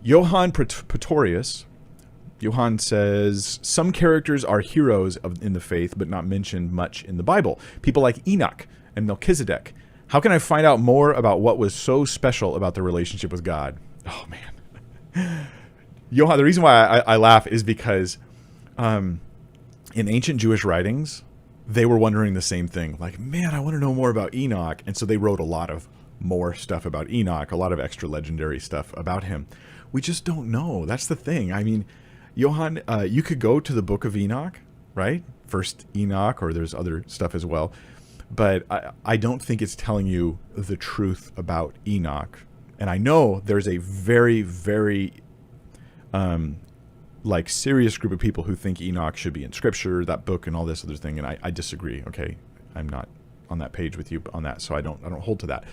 Johann Pretorius, Johann says, some characters are heroes in the faith, but not mentioned much in the Bible. People like Enoch and Melchizedek. How can I find out more about what was so special about their relationship with God? Oh, man. Johann, the reason why I laugh is because in ancient Jewish writings, they were wondering the same thing. Like, man, I want to know more about Enoch. And so they wrote a lot of more stuff about Enoch, a lot of extra legendary stuff about him. We just don't know. That's the thing. I mean, Johann, you could go to the book of Enoch, right? First Enoch, or there's other stuff as well. But I don't think it's telling you the truth about Enoch. And I know there's a very, very serious group of people who think Enoch should be in Scripture, that book, and all this other thing. And I disagree. Okay, I'm not on that page with you on that, so I don't hold to that.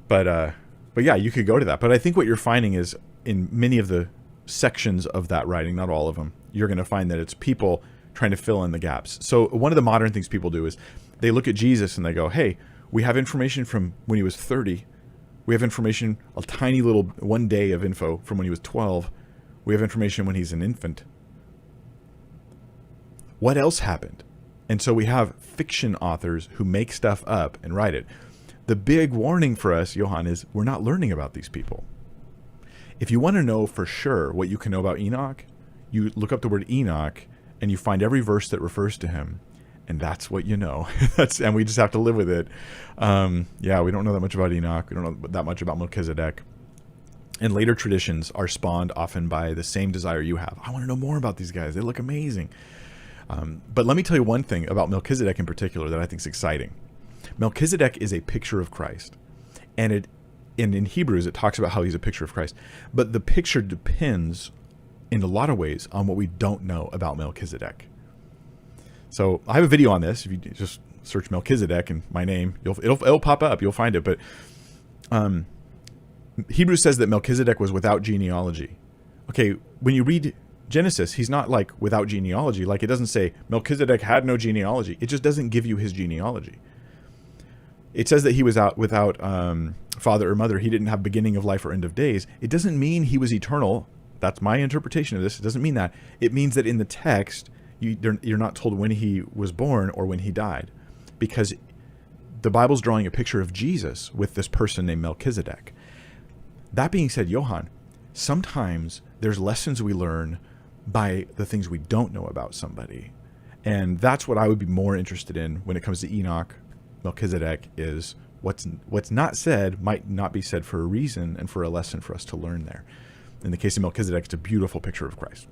But yeah, you could go to that. But I think what you're finding is in many of the sections of that writing, not all of them, you're going to find that it's people trying to fill in the gaps. So one of the modern things people do is they look at Jesus and they go, hey, we have information from when he was 30. We have information, a tiny little 1 day of info from when he was 12. We have information when he's an infant. What else happened? And so we have fiction authors who make stuff up and write it. The big warning for us, Johann, is we're not learning about these people. If you want to know for sure what you can know about Enoch, you look up the word Enoch and you find every verse that refers to him. And that's what you know. And we just have to live with it. Yeah, we don't know that much about Enoch. We don't know that much about Melchizedek. And later traditions are spawned often by the same desire you have. I want to know more about these guys. They look amazing. But let me tell you one thing about Melchizedek in particular that I think is exciting. Melchizedek is a picture of Christ. And in Hebrews, it talks about how he's a picture of Christ. But the picture depends in a lot of ways on what we don't know about Melchizedek. So I have a video on this. If you just search Melchizedek and my name, it'll pop up. You'll find it. But Hebrews says that Melchizedek was without genealogy. Okay, when you read Genesis, he's not like without genealogy. Like it doesn't say Melchizedek had no genealogy. It just doesn't give you his genealogy. It says that he was without father or mother. He didn't have beginning of life or end of days. It doesn't mean he was eternal. That's my interpretation of this. It doesn't mean that. It means that in the text, you're not told when he was born or when he died, because the Bible's drawing a picture of Jesus with this person named Melchizedek. That being said, Johann, sometimes there's lessons we learn by the things we don't know about somebody. And that's what I would be more interested in when it comes to Enoch, Melchizedek, is what's not said might not be said for a reason and for a lesson for us to learn there. In the case of Melchizedek, it's a beautiful picture of Christ.